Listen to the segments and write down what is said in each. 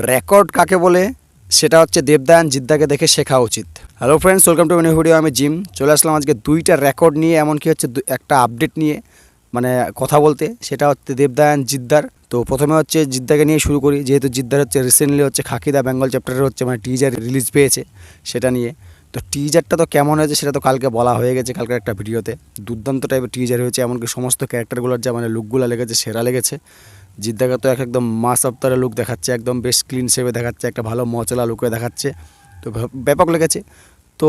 Record কাকে বলে সেটা হচ্ছে দেবদান জিদ্দাকে দেখে শেখা উচিত। Hello friends, welcome to new video. আমি জিম চলে আসলাম আজকে দুইটা রেকর্ড নিয়ে, এমনকি হচ্ছে একটা আপডেট নিয়ে মানে কথা বলতে। সেটা হচ্ছে দেবদান জিদ্দার। তো প্রথমে হচ্ছে জিদ্দাকে নিয়ে শুরু করি, যেহেতু জিদ্দার হচ্ছে রিসেন্টলি হচ্ছে খাকি দ্য বেঙ্গল চ্যাপ্টারের হচ্ছে মানে টিজার রিলিজ পেয়েছে সেটা নিয়ে। তো টিজারটা তো কেমন হয়েছে সেটা তো কালকে বলা হয়ে গেছে, কালকের একটা ভিডিওতে। দুর্দান্ত টাইপের টিজার হয়েছে, এমনকি সমস্ত ক্যারেক্টারগুলোর যা মানে লুকগুলো লেগেছে সেরা লেগেছে। জিদ্দাকে তো একদম মাস আফতারের লুক দেখাচ্ছে, একদম বেশ ক্লিন শেপে দেখাচ্ছে, একটা ভালো মচলা লুকে দেখাচ্ছে, তো ব্যাপক লেগেছে। তো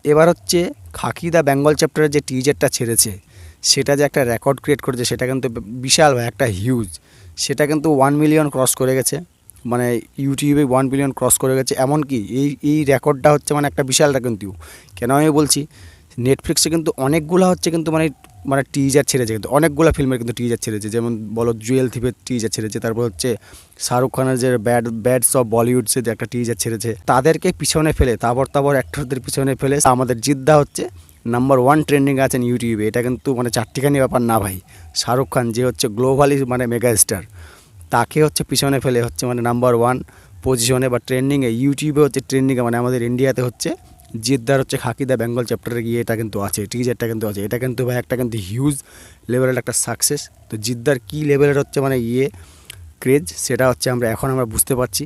এবার হচ্ছে খাকি দ্য বেঙ্গল চ্যাপ্টারের যে টিজারটা ছেড়েছে সেটা যে একটা রেকর্ড ক্রিয়েট করেছে সেটা কিন্তু বিশাল ভাই, একটা হিউজ। সেটা কিন্তু 1 মিলিয়ন ক্রস করে গেছে, মানে ইউটিউবে 1 মিলিয়ন ক্রস করে গেছে। এমনকি এই রেকর্ডটা হচ্ছে মানে একটা বিশালটা কিন্তু। কেন আমি বলছি, নেটফ্লিক্সে কিন্তু অনেকগুলো হচ্ছে কিন্তু মানে মানে টিজার ছেড়েছে, কিন্তু অনেকগুলো ফিল্মের কিন্তু টিজার ছেড়েছে। যেমন বলো জুয়েল থিপের টিজার ছেড়েছে, তারপর হচ্ছে শাহরুখ খানের যে ব্যাডস অফ বলিউডসে যে একটা টিজার ছেড়েছে। তাদেরকে পিছনে ফেলে তারপর অ্যাক্টরদের পিছনে ফেলে আমাদের জিদ্দা হচ্ছে নাম্বার 1 ট্রেন্ডিং আছেন ইউটিউবে। এটা কিন্তু মানে চারটিখানি ব্যাপার না ভাই। শাহরুখ খান যে হচ্ছে গ্লোবালি মানে মেগা স্টার, তাকে হচ্ছে পিছনে ফেলে হচ্ছে মানে নাম্বার 1 পজিশনে বা ট্রেন্ডিংয়ে ইউটিউবে হচ্ছে ট্রেন্ডিংয়ে মানে আমাদের ইন্ডিয়াতে হচ্ছে জিদ্দার হচ্ছে খাকি দ্য বেঙ্গল চ্যাপ্টারে গিয়ে এটা কিন্তু আছে, টিজারটা কিন্তু আছে। এটা কিন্তু ভাই একটা কিন্তু হিউজ লেভেলের একটা সাকসেস। তো জিদ্দার কী লেভেলের হচ্ছে মানে ক্রেজ সেটা হচ্ছে আমরা বুঝতে পারছি।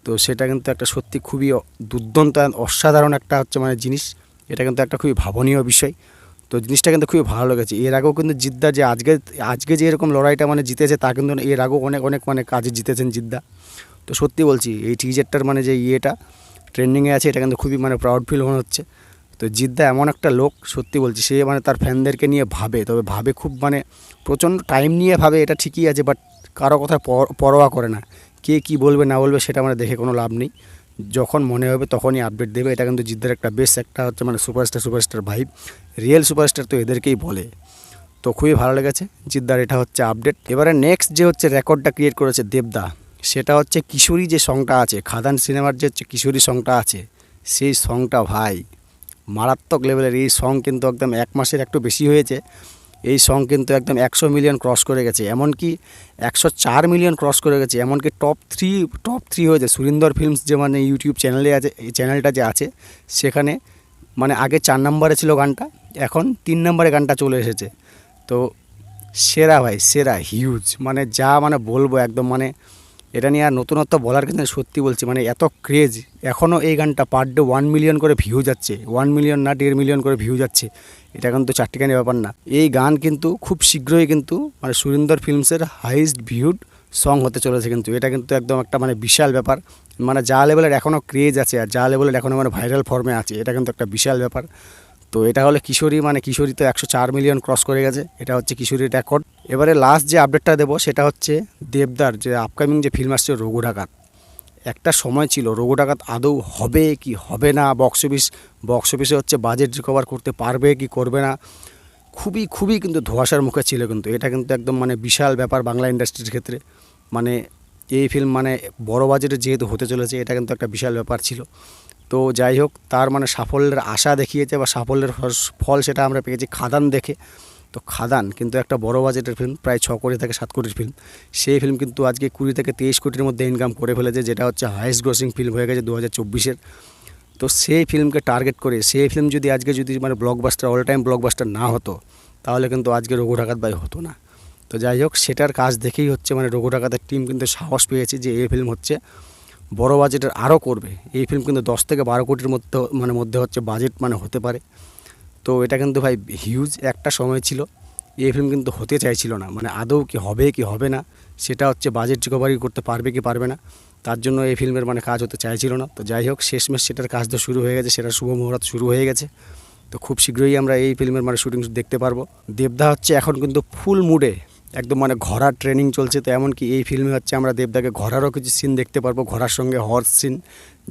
তো সেটা কিন্তু একটা সত্যি খুবই দুর্দান্ত অসাধারণ একটা হচ্ছে মানে জিনিস। এটা কিন্তু একটা খুবই ভাবনীয় বিষয়। তো জিনিসটা কিন্তু খুবই ভালো লেগেছে। এর আগেও কিন্তু জিদ্দা যে আজকে যে এরকম লড়াইটা মানে জিতেছে তা কিন্তু এর আগেও অনেক অনেক মানে কাজে জিতেছেন জিদ্দা। তো সত্যি বলছি এই টিজারটার মানে যে ট্রেন্ডিংয়ে আছে, এটা কিন্তু খুবই মানে প্রাউড ফিল মনে হচ্ছে। তো জিদ্দা এমন একটা লোক, সত্যি বলছি, সে মানে তার ফ্যানদেরকে নিয়ে তবে ভাবে খুব মানে প্রচণ্ড টাইম নিয়ে ভাবে, এটা ঠিকই আছে, বাট কারো কথা পরোয়া করে না। কে কী বলবে না বলবে সেটা মানে দেখে কোনো লাভ নেই। যখন মনে হবে তখনই আপডেট দেবে। এটা কিন্তু জিদ্দার একটা বেশ একটা হচ্ছে মানে সুপারস্টার ভাইব। রিয়েল সুপারস্টার তো এদেরকেই বলে। তো খুবই ভালো লেগেছে জিদ্দার, এটা হচ্ছে আপডেট। এবারে নেক্সট যে হচ্ছে রেকর্ডটা ক্রিয়েট করেছে দেবদা, সেটা হচ্ছে কিশোরী যে সংটা আছে, খাদান সিনেমার যে হচ্ছে কিশোরী সংটা আছে, সেই সংটা ভাই মারাত্মক লেভেলের। এই সং কিন্তু একদম 1 মাসের একটু বেশি হয়েছে। এই সং কিন্তু একদম 100 মিলিয়ন ক্রস করে গেছে, এমনকি 104 মিলিয়ন ক্রস করে গেছে। এমনকি টপ থ্রি হয়েছে। সুরিন্দর ফিল্মস যে মানে ইউটিউব চ্যানেলে আছে, এই চ্যানেলটা যে আছে সেখানে মানে আগে 4 নম্বরে ছিল গানটা, এখন 3 নম্বরে গানটা চলে এসেছে। তো সেরা ভাই, সেরা হিউজ, মানে যা মানে বলবো একদম মানে এটা নিয়ে আর নতুনত্ব বলার কিন্তু সত্যি বলছি মানে এত ক্রেজ। এখনও এই গানটা পার ডে 1 মিলিয়ন করে ভিউ যাচ্ছে, 1 মিলিয়ন না 1.5 মিলিয়ন করে ভিউ যাচ্ছে। এটা কিন্তু চারটিখানি ব্যাপার না। এই গান কিন্তু খুব শীঘ্রই কিন্তু মানে সুরিন্দর ফিল্মসের হাইয়েস্ট ভিউড সং হতে চলেছে। কিন্তু এটা কিন্তু একদম একটা মানে বিশাল ব্যাপার। মানে যা লেভেলের এখনও ক্রেজ আছে আর যা লেভেলের এখনও মানে ভাইরাল ফর্মে আছে, এটা কিন্তু একটা বিশাল ব্যাপার। তো এটা হলো কিশোরী, মানে কিশোরী তো 104 মিলিয়ন ক্রস করে গেছে, এটা হচ্ছে কিশোরীর রেকর্ড। এবারে লাস্ট যে আপডেটটা দেবো সেটা হচ্ছে দেবদার যে আপকামিং যে ফিল্ম আসছে রঘু ডাকাত। একটা সময় ছিল রঘু ডাকাত আদৌ হবে কি হবে না, বক্স অফিসে হচ্ছে বাজেট রিকভার করতে পারবে কি করবে না, খুবই কিন্তু ধোঁয়াশার মুখে ছিল। কিন্তু এটা কিন্তু একদম মানে বিশাল ব্যাপার বাংলা ইন্ডাস্ট্রির ক্ষেত্রে। মানে এই ফিল্ম মানে বড় বাজেটে যেহেতু হতে চলেছে, এটা কিন্তু একটা বিশাল ব্যাপার ছিল। তো যাই হোক, তার মানে সাফল্যের আশা দেখিয়েছে বা সাফল্যের ফল সেটা আমরা পেয়েছি খাদান দেখে। তো খাদান কিন্তু একটা বড় বাজেটের ফিল্ম, প্রায় 6 কোটি থেকে 7 কোটির ফিল্ম। সেই ফিল্ম কিন্তু আজকে 20 থেকে 23 কোটির মধ্যে ইনকাম করে ফেলেছে, যেটা হচ্ছে হাইয়েস্ট গ্রসিং ফিল্ম হয়ে গেছে 2024-এর। তো সেই ফিল্মকে টার্গেট করে সেই ফিল্ম যদি আজকে মানে ব্লকবাস্টার, অল টাইম ব্লকবাস্টার না হতো, তাহলে কিন্তু আজকে রঘু ডাকাত ভাই হতো না। তো যাই হোক, সেটার কাজ দেখেই হচ্ছে মানে রঘু ডাকাতের টিম কিন্তু সাহস পেয়েছে যে এই ফিল্ম হচ্ছে বড় বাজেটের আরও করবে। এই ফিল্ম কিন্তু 10 থেকে 12 কোটির মধ্যে হচ্ছে বাজেট মানে হতে পারে। তো এটা কিন্তু ভাই হিউজ একটা সময় ছিল। এই ফিল্ম কিন্তু হতে চাইছিল না, মানে আদৌ কি হবে না সেটা হচ্ছে বাজেট রিকভারি করতে পারবে কি পারবে না, তার জন্য এই ফিল্মের মানে কাজ হতে চাইছিল না। তো যাই হোক, শেষমেশ সেটার কাজ তো শুরু হয়ে গেছে, সেটার শুভ মুহূর্ত শুরু হয়ে গেছে। তো খুব শীঘ্রই আমরা এই ফিল্মের মানে শুটিং দেখতে পারবো। দেবদা হচ্ছে এখন কিন্তু ফুল মুডে, একদম মানে ঘোড়ার ট্রেনিং চলছে। তো এমনকি এই ফিল্মে হচ্ছে আমরা দেবদাকে ঘোড়ারও কিছু সিন দেখতে পারবো, ঘোড়ার সঙ্গে হর্স সিন,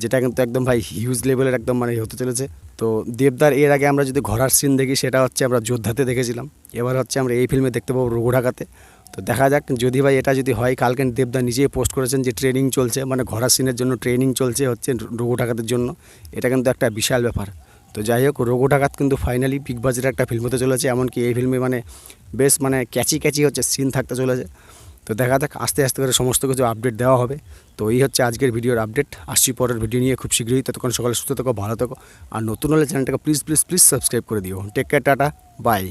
যেটা কিন্তু একদম ভাই হিউজ লেভেলের একদম মানে হতে চলেছে। তো দেবদার এর আগে আমরা যদি ঘোড়ার সিন দেখি সেটা হচ্ছে আমরা যোদ্ধাতে দেখেছিলাম, এবার হচ্ছে আমরা এই ফিল্মে দেখতে পাবো রঘু ডাকাতে। তো দেখা যাক যদি ভাই এটা যদি হয়। কালকে দেবদা নিজেই পোস্ট করেছেন যে ট্রেনিং চলছে, মানে ঘোড়ার সিনের জন্য ট্রেনিং চলছে হচ্ছে রঘু ডাকাতের জন্য। এটা কিন্তু একটা বিশাল ব্যাপার। তো যাই হোক, রঘু ডাকাত কিন্তু ফাইনালি বিগ বাজেটের একটা ফিল্ম হতে চলেছে। এমনকি এই ফিল্মে মানে বেশ মানে ক্যাচি হচ্ছে সিন থাকতে চলেছে। তো তো দেখা যাক, আস্তে আস্তে করে সমস্ত কিছু আপডেট দেওয়া হবে। তো এই হচ্ছে আজকের ভিডিওর আপডেট। আসছি পরের ভিডিও নিয়ে খুব শীঘ্রই। ততক্ষণ সকালে সুস্থ থেকো, ভালো থেকো, আর নতুন হলে চ্যানেলটাকে প্লিজ প্লিজ প্লিজ সাবস্ক্রাইব করে দিও। Take care, tata, by.